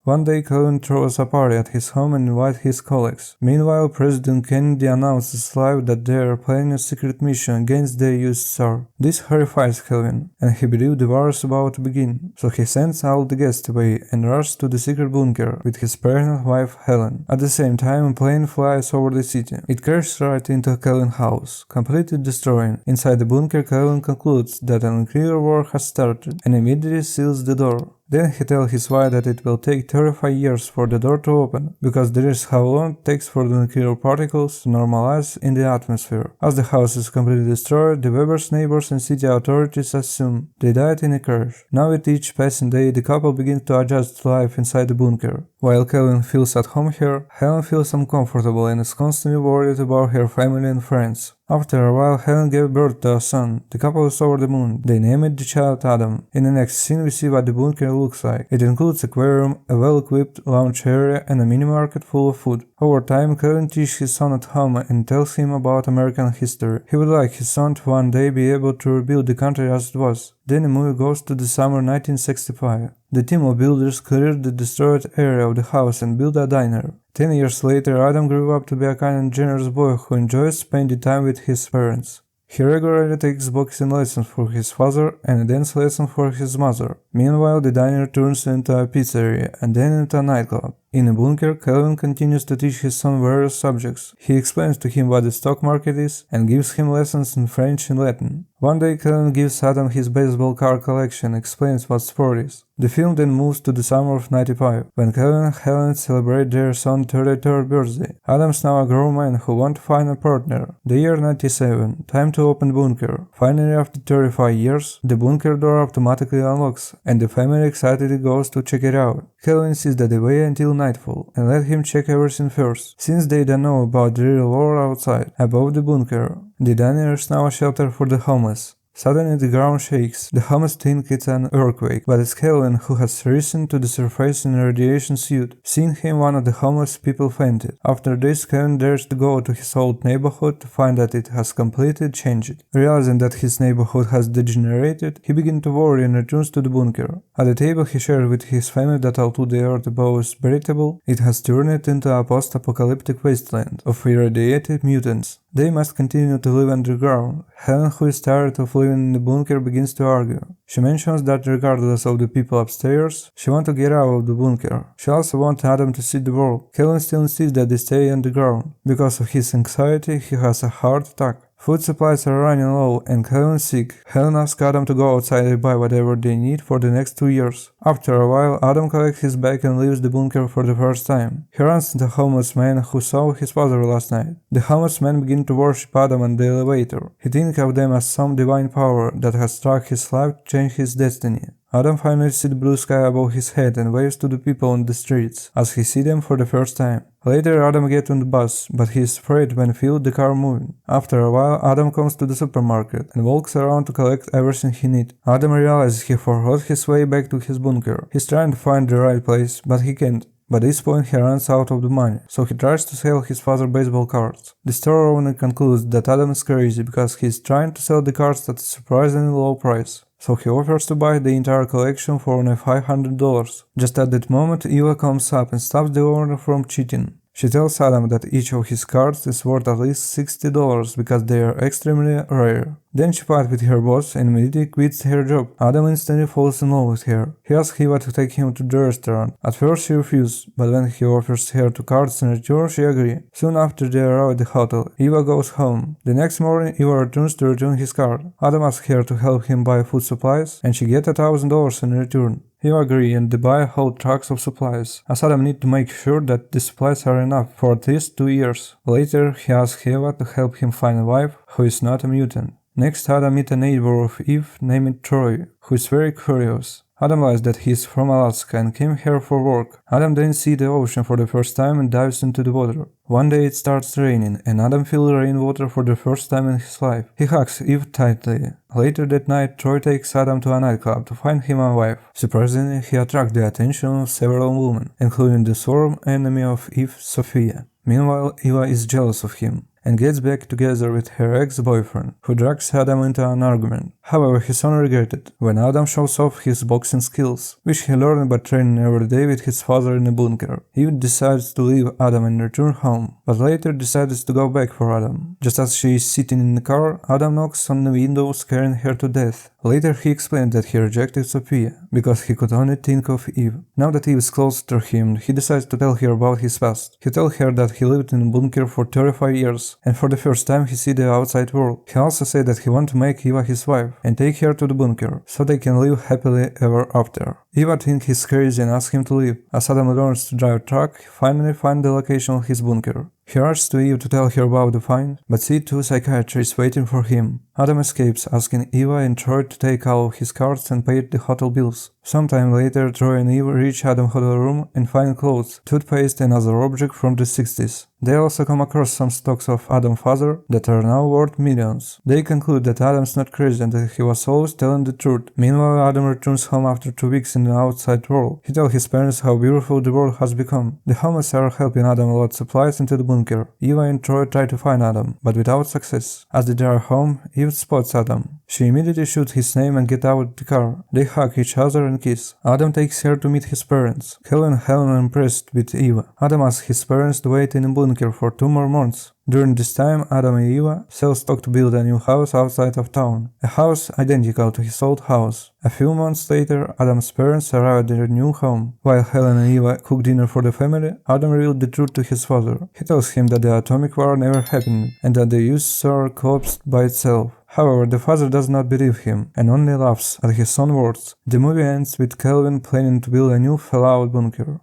One day, Kevin throws a party at his home and invites his colleagues. Meanwhile, President Kennedy announces live that they are planning a secret mission against the US Tsar. This horrifies Kelvin, and he believes the war is about to begin. So he sends all the guests away and rushes to the secret bunker with his pregnant wife Helen. At the same time, a plane flies over the city. It crashes right into Kelvin's house, completely destroying. Inside the bunker, Kelvin concludes that a nuclear war has started and immediately seals the door. Then he tells his wife that it will take 35 years for the door to open, because that is how long it takes for the nuclear particles to normalize in the atmosphere. As the house is completely destroyed, the Weber's neighbors and city authorities assume they died in a crash. Now with each passing day, the couple begins to adjust to life inside the bunker. While Kelvin feels at home here, Helen feels uncomfortable and is constantly worried about her family and friends. After a while, Helen gave birth to a son. The couple is over the moon. They named the child Adam. In the next scene, we see what the bunker looks like. It includes aquarium, a well-equipped lounge area, and a mini market full of food. Over time, Kelvin teaches his son at home and tells him about American history. He would like his son to one day be able to rebuild the country as it was. Then the movie goes to the summer 1965. The team of builders cleared the destroyed area of the house and built a diner. 10 years later, Adam grew up to be a kind and generous boy who enjoys spending time with his parents. He regularly takes boxing lessons for his father and a dance lesson for his mother. Meanwhile, the diner turns into a pizzeria and then into a nightclub. In a bunker, Kelvin continues to teach his son various subjects. He explains to him what the stock market is and gives him lessons in French and Latin. One day, Kelvin gives Adam his baseball card collection and explains what sport is. The film then moves to the summer of 95, when Kelvin and Helen celebrate their son's 33rd birthday. Adam's now a grown man who wants to find a partner. The year 97, time to open the bunker. Finally, after 35 years, the bunker door automatically unlocks, and the family excitedly goes to check it out. Kelvin sees that they wait until nightfall and let him check everything first, since they don't know about the real world outside. Above the bunker, the diner is now a shelter for the homeless. Suddenly the ground shakes. The homeless think it's an earthquake, but it's Kelvin who has risen to the surface in a radiation suit. Seeing him, one of the homeless people fainted. After this, Kelvin dares to go to his old neighborhood to find that it has completely changed. Realizing that his neighborhood has degenerated, he begins to worry and returns to the bunker. At the table he shared with his family that although the earth above is breathable, it has turned it into a post-apocalyptic wasteland of irradiated mutants. They must continue to live underground. Helen, who is tired of living in the bunker, begins to argue. She mentions that regardless of the people upstairs, she wants to get out of the bunker. She also wants Adam to see the world. Helen still insists that they stay underground. Because of his anxiety, he has a heart attack. Food supplies are running low and Helen is sick. Helen asks Adam to go outside and buy whatever they need for the next 2 years. After a while, Adam collects his bag and leaves the bunker for the first time. He runs into a homeless man who saw his father last night. The homeless man begins to worship Adam and the elevator. He thinks of them as some divine power that has struck his life to change his destiny. Adam finally sees the blue sky above his head and waves to the people on the streets, as he sees them for the first time. Later, Adam gets on the bus, but he is afraid when he feels the car moving. After a while, Adam comes to the supermarket and walks around to collect everything he needs. Adam realizes he forgot his way back to his bunker. He's trying to find the right place, but he can't. By this point, he runs out of the money, so he tries to sell his father's baseball cards. The store owner concludes that Adam is crazy because he is trying to sell the cards at a surprisingly low price. So he offers to buy the entire collection for only $500. Just at that moment, Eva comes up and stops the owner from cheating. She tells Adam that each of his cards is worth at least $60 because they are extremely rare. Then she fights with her boss and immediately quits her job. Adam instantly falls in love with her. He asks Eva to take him to the restaurant. At first she refuses, but when he offers her 2 cards in return, she agrees. Soon after they arrive at the hotel, Eva goes home. The next morning, Eva returns to return his card. Adam asks her to help him buy food supplies, and she gets $1,000 in return. Eva agrees and they buy whole trucks of supplies, as Adam needs to make sure that the supplies are enough for at least 2 years. Later, he asks Eva to help him find a wife who is not a mutant. Next, Adam meets a neighbor of Eve named Troy, who is very curious. Adam lies that he is from Alaska and came here for work. Adam then sees the ocean for the first time and dives into the water. One day it starts raining, and Adam feels rainwater for the first time in his life. He hugs Eve tightly. Later that night, Troy takes Adam to a nightclub to find him a wife. Surprisingly, he attracts the attention of several women, including the sworn enemy of Eve, Sophia. Meanwhile, Eva is jealous of him. and gets back together with her ex-boyfriend, who drags Adam into an argument. However, his son regretted when Adam shows off his boxing skills, which he learned by training every day with his father in a bunker. Eve decides to leave Adam and return home, but later decides to go back for Adam. Just as she is sitting in the car, Adam knocks on the window, scaring her to death. Later he explained that he rejected Sophia, because he could only think of Eve. Now that Eve is close to him, he decides to tell her about his past. He tells her that he lived in a bunker for 35 years, and for the first time he sees the outside world. He also said that he wants to make Eva his wife, and take her to the bunker, so they can live happily ever after. Eva thinks he's crazy and asks him to leave. As Adam learns to drive a truck, he finally finds the location of his bunker. He rushes to Eve to tell her about the find, but sees two psychiatrists waiting for him. Adam escapes, asking Eva and Troy to take all of his cards and pay the hotel bills. Sometime later, Troy and Eve reach Adam's hotel room and find clothes, toothpaste and other objects from the 60s. They also come across some stocks of Adam's father that are now worth millions. They conclude that Adam's not crazy and that he was always telling the truth. Meanwhile, Adam returns home after 2 weeks in the outside world. He tells his parents how beautiful the world has become. The homeless are helping Adam load supplies into the bunker. Eva and Troy try to find Adam, but without success. As they drive home, Eve spots Adam. She immediately shoots his name and gets out of the car. They hug each other and kiss. Adam takes her to meet his parents. Helen and Helen are impressed with Eva. Adam asks his parents to wait in a bunker for 2 more months. During this time, Adam and Eva sell stock to build a new house outside of town, a house identical to his old house. A few months later, Adam's parents arrive at their new home. While Helen and Eva cook dinner for the family, Adam reveals the truth to his father. He tells him that the atomic war never happened, and that the USSR collapsed by itself. However, the father does not believe him, and only laughs at his own words. The movie ends with Kelvin planning to build a new fallout bunker.